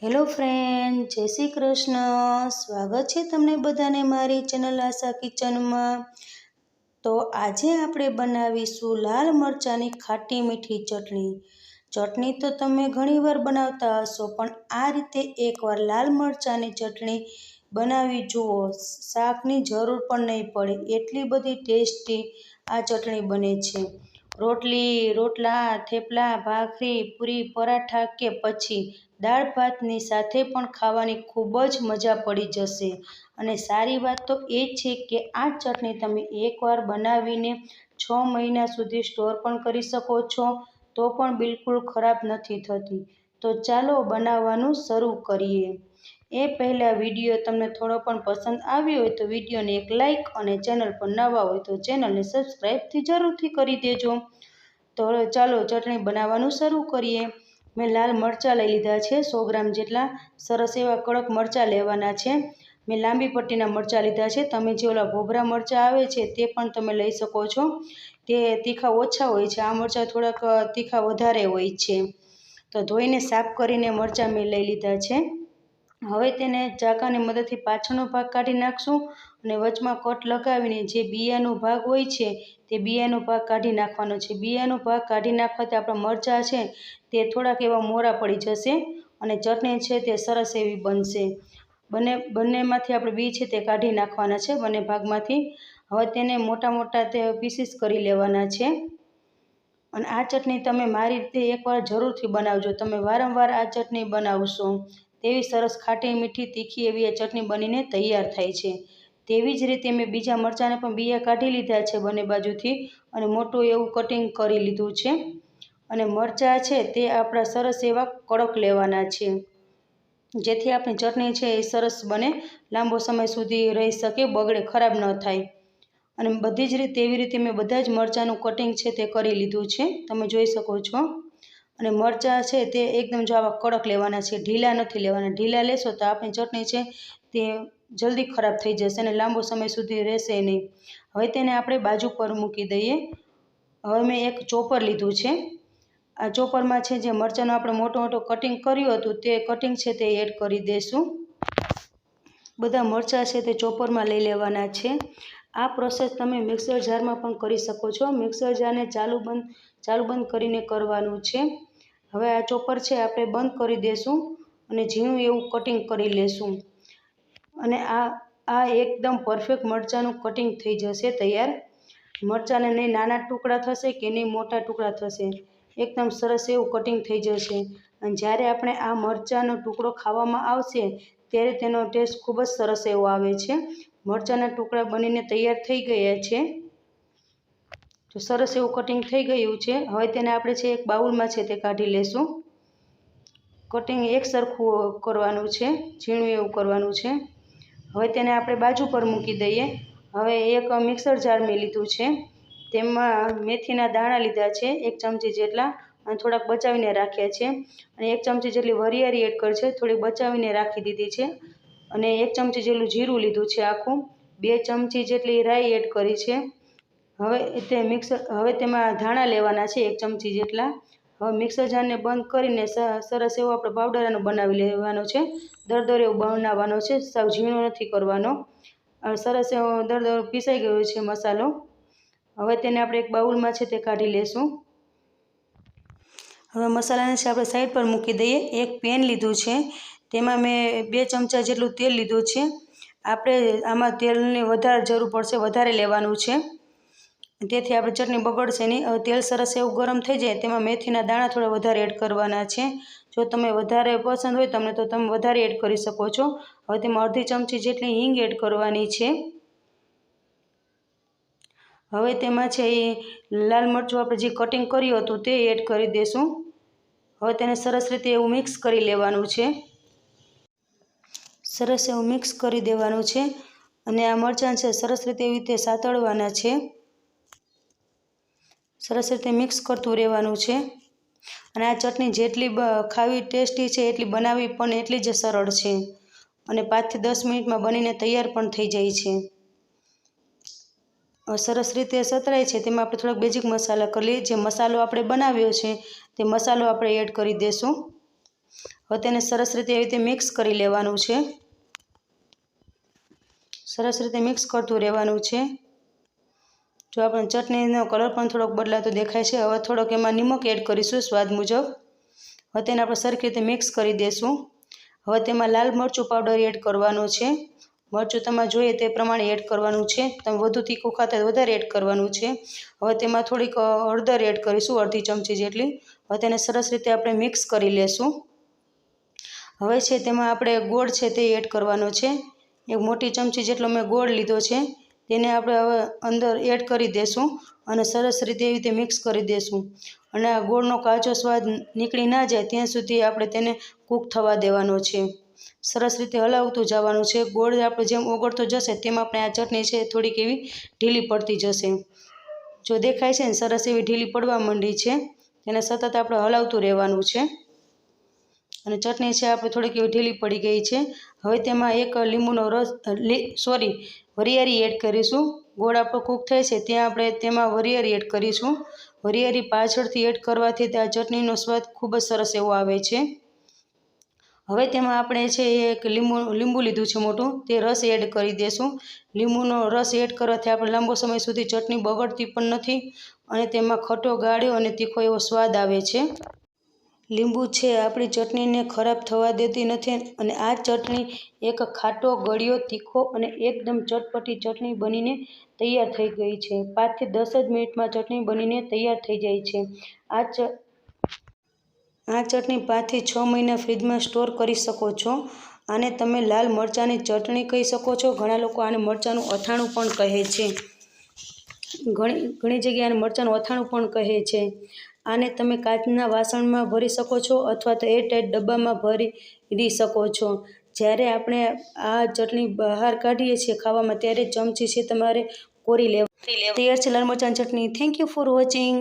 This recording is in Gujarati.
હેલો ફ્રેન્ડ, જય શ્રી કૃષ્ણ. સ્વાગત છે તમને બધાને મારી ચેનલ આશા કિચનમાં. તો આજે આપણે બનાવીશું લાલ મરચાંની ખાટી મીઠી ચટણી. ચટણી તો તમે ઘણીવાર બનાવતા હશો, પણ આ રીતે એકવાર લાલ મરચાંની ચટણી બનાવી જુઓ. શાકની જરૂર પણ નહીં પડે, એટલી બધી ટેસ્ટી આ ચટણી બને છે. રોટલી, રોટલા, થેપલા, ભાખરી, પૂરી, પરાઠા કે પછી દાળ ભાતની સાથે પણ ખાવાની ખૂબ જ મજા પડી જશે. અને સારી વાત તો એ છે કે આ ચટણી તમે એકવાર બનાવીને 6 મહિના સુધી સ્ટોર પણ કરી શકો છો, તો પણ બિલકુલ ખરાબ નથી થતી. તો ચાલો બનાવવાનું શરૂ કરીએ. એ પહેલાં વિડીયો તમને થોડો પણ પસંદ આવ્યો હોય તો વિડીયોને એક લાઇક અને ચેનલ પર નવા હોય તો ચેનલને સબસ્ક્રાઈબથી જરૂરથી કરી દેજો. તો ચાલો ચટણી બનાવવાનું શરૂ કરીએ. મેં લાલ મરચાં લઈ લીધા છે 100 ગ્રામ જેટલા. સરસ એવા કડક મરચાં લેવાના છે. મેં લાંબી પટ્ટીના મરચાં લીધા છે. તમે જે ઓલા ભોભરા મરચાં આવે છે તે પણ તમે લઈ શકો છો. તે તીખા ઓછા હોય છે, આ મરચાં થોડાક તીખા વધારે હોય છે. તો ધોઈને સાફ કરીને મરચાં મેં લઈ લીધા છે. હવે તેને ચાકાની મદદથી પાછળનો ભાગ કાઢી નાખશું અને વચમાં કટ લગાવીને જે બિયાનો ભાગ હોય છે તે બિયાનો ભાગ કાઢી નાખવાનો છે. બિયાનો ભાગ કાઢી નાખવાથી આપણા મરચાં છે તે થોડાક એવા મોરા પડી જશે અને ચટણી છે તે સરસ એવી બનશે. બંનેમાંથી આપણે બી છે તે કાઢી નાખવાના છે, બંને ભાગમાંથી. હવે તેને મોટા મોટા તે પીસીસ કરી લેવાના છે. અને આ ચટણી તમે મારી રીતે એકવાર જરૂરથી બનાવજો. તમે વારંવાર આ ચટણી બનાવશો તેવી સરસ ખાટી મીઠી તીખી એવી આ ચટણી બનીને તૈયાર થાય છે. તેવી જ રીતે મેં બીજા મરચાંને પણ બિયા કાઢી લીધા છે બંને બાજુથી અને મોટું એવું કટિંગ કરી લીધું છે. અને મરચાં છે તે આપણા સરસ એવા કડક લેવાના છે, જેથી આપણી ચટણી છે એ સરસ બને, લાંબો સમય સુધી રહી શકે, બગડે, ખરાબ ન થાય. અને બધી જ રીતે એવી રીતે મેં બધા જ મરચાંનું કટિંગ છે તે કરી લીધું છે, તમે જોઈ શકો છો. અને મરચાં છે તે એકદમ જો આવા કડક લેવાના છે, ઢીલા નથી લેવાના. ઢીલા લેશો તો આપણી ચટણી છે તે જલ્દી ખરાબ થઈ જશે અને લાંબો સમય સુધી રહેશે નહીં. હવે તેને આપણે બાજુ પર મૂકી દઈએ. હવે મેં એક ચોપર લીધું છે. આ ચોપરમાં છે જે મરચાંનું આપણે મોટું મોટું કટિંગ કર્યું હતું તે કટિંગ છે તે એડ કરી દઈશું. બધા મરચાં છે તે ચોપરમાં લઈ લેવાના છે. આ પ્રોસેસ તમે મિક્સર જારમાં પણ કરી શકો છો. મિક્સર જારને ચાલુ બંધ કરીને કરવાનું છે. હવે આ ચોપર છે આપણે બંધ કરી દઈશું અને ઝીણું એવું કટિંગ કરી લેશું. અને આ એકદમ પરફેક્ટ મરચાંનું કટિંગ થઈ જશે તૈયાર. મરચાંને નહીં નાના ટુકડા થશે કે નહીં મોટા ટુકડા થશે, એકદમ સરસ એવું કટિંગ થઈ જશે. અને જ્યારે આપણે આ મરચાંનો ટુકડો ખાવામાં આવશે ત્યારે તેનો ટેસ્ટ ખૂબ જ સરસ એવો આવે છે. મરચાંના ટુકડા બનીને તૈયાર થઈ ગયા છે. તો સરસ એવું કટિંગ થઈ ગયું છે. હવે તેને આપણે છે એક બાઉલમાં છે તે કાઢી લેશું. કટિંગ એક સરખું કરવાનું છે, ઝીણું એવું કરવાનું છે. હવે તેને આપણે બાજુ પર મૂકી દઈએ. હવે એક મિક્સર જાર મેં લીધું છે, તેમાં મેથીના દાણા લીધા છે 1 ચમચી જેટલા અને થોડાક બચાવીને રાખ્યા છે. અને 1 ચમચી જેટલી વરિયાળી એડ કરી છે, થોડી બચાવીને રાખી દીધી છે. અને 1 ચમચી જેટલું જીરું લીધું છે આખું. 2 ચમચી જેટલી રાઈ એડ કરી છે. હવે તેમાં ધાણા લેવાના છે 1 ચમચી જેટલા. હવે મિક્સર જારને બંધ કરીને સરસ એવો આપણે પાવડર આનો બનાવી લેવાનો છે. દરદરો એવો બનાવવાનો છે, સાવ ઝીણો નથી કરવાનો. સરસ એવો દરદરો પીસાઈ ગયો છે મસાલો. હવે તેને આપણે એક બાઉલમાં છે તે કાઢી લેશું. હવે મસાલાને છે આપણે સાઈડ પર મૂકી દઈએ. એક પેન લીધું છે, તેમાં મેં 2 ચમચા જેટલું તેલ લીધું છે. આપણે આમાં તેલની વધારે જરૂર પડશે, વધારે લેવાનું છે, તેથી આપણે ચટણી બગડશે નહીં. હવે તેલ સરસ એવું ગરમ થઈ જાય તેમાં મેથીના દાણા થોડા વધારે એડ કરવાના છે. જો તમે વધારે પસંદ હોય તમને તો તમે વધારે એડ કરી શકો છો. હવે તેમાં અડધી ચમચી જેટલી હિંગ એડ કરવાની છે. હવે તેમાં છે એ લાલ મરચું આપણે જે કટિંગ કર્યું હતું તે એડ કરી દઈશું. હવે તેને સરસ રીતે એવું મિક્સ કરી લેવાનું છે. સરસ એવું મિક્સ કરી દેવાનું છે. અને આ મરચાં છે સરસ રીતે એવી રીતે સાતળવાના છે. સરસ રીતે મિક્સ કરતું રહેવાનું છે. અને આ ચટણી જેટલી ખાવી ટેસ્ટી છે એટલી બનાવવી પણ એટલી જ સરળ છે. અને 5 થી 10 મિનિટમાં બનીને તૈયાર પણ થઈ જાય છે. સરસ રીતે સતરાય છે તેમાં આપણે થોડાક બેઝિક મસાલા કરી લઈએ. જે મસાલો આપણે બનાવ્યો છે તે મસાલો આપણે એડ કરી દઈશું. હવે તેને સરસ રીતે એવી રીતે મિક્સ કરી લેવાનું છે. સરસ રીતે મિક્સ કરતું રહેવાનું છે. જો આપણે ચટણીનો કલર પણ થોડોક બદલાતો દેખાય છે. હવે થોડોક એમાં નિમક એડ કરીશું સ્વાદ મુજબ. હવે તેને આપણે સરખી રીતે મિક્સ કરી દઈશું. હવે તેમાં લાલ મરચું પાવડર એડ કરવાનો છે. મરચું તમારે જોઈએ તે પ્રમાણે એડ કરવાનું છે. તમે વધુ તીખું ખાતા વધારે એડ કરવાનું છે. હવે તેમાં થોડીક હળદર એડ કરીશું, અડધી ચમચી જેટલી. હવે તેને સરસ રીતે આપણે મિક્સ કરી લેશું. હવે છે તેમાં આપણે ગોળ છે તે એડ કરવાનો છે. એક મોટી ચમચી જેટલો મેં ગોળ લીધો છે. તેને આપણે હવે અંદર એડ કરી દઈશું અને સરસ રીતે એવી રીતે મિક્સ કરી દઈશું. અને આ ગોળનો કાચો સ્વાદ નીકળી ના જાય ત્યાં સુધી આપણે તેને કૂક થવા દેવાનો છે. સરસ રીતે હલાવતું જવાનું છે. ગોળ આપણે જેમ ઓગળતો જશે તેમ આપણે આ ચટણી છે થોડીક એવી ઢીલી પડતી જશે. જો દેખાય છે ને સરસ એવી ઢીલી પડવા માંડી છે. તેને સતત આપણે હલાવતું રહેવાનું છે. અને ચટણી છે આપણે થોડીક એવી ઢીલી પડી ગઈ છે. હવે તેમાં એક લીંબુનો રસ વરિયાળી એડ કરીશું. ગોળ આપણો કૂક થાય છે ત્યાં આપણે તેમાં વરિયાળી એડ કરીશું. વરિયાળી પાછળથી એડ કરવાથી આ ચટણીનો સ્વાદ ખૂબ જ સરસ એવો આવે છે. હવે તેમાં આપણે છે એક લીંબુ લીધું છે મોટું, તે રસ એડ કરી દઈશું. લીંબુનો રસ એડ કરવાથી આપણે લાંબો સમય સુધી ચટણી બગડતી પણ નથી અને તેમાં ખટ્ટો, ગાળ્યો અને તીખો એવો સ્વાદ આવે છે. લીંબુ છે આપણી ચટણીને ખરાબ થવા દેતી નથી અને આ ચટણી એક ખાટો, ગળ્યો, તીખો અને એકદમ ચટપટી ચટણી બનીને તૈયાર થઈ ગઈ છે. 5 થી 10 જ મિનિટમાં ચટણી બનીને તૈયાર થઈ જાય છે. આ ચટણી 5 થી 6 મહિના ફ્રીજમાં સ્ટોર કરી શકો છો. આને તમે લાલ મરચાંની ચટણી કહી શકો છો. ઘણા લોકો આને મરચાંનું અથાણું પણ કહે છે. ઘણી જગ્યાએ આને મરચાંનું અથાણું પણ કહે છે. આને તમે કાચના વાસણમાં ભરી શકો છો અથવા તો એરટાઈટ ડબ્બામાં ભરી શકો છો. જ્યારે આપણે આ ચટણી બહાર કાઢીએ છીએ ખાવામાં ત્યારે ચમચી છે તમારે કોરી લેવા. તૈયાર છે લાલ મરચાંની ચટણી. Thank you for watching.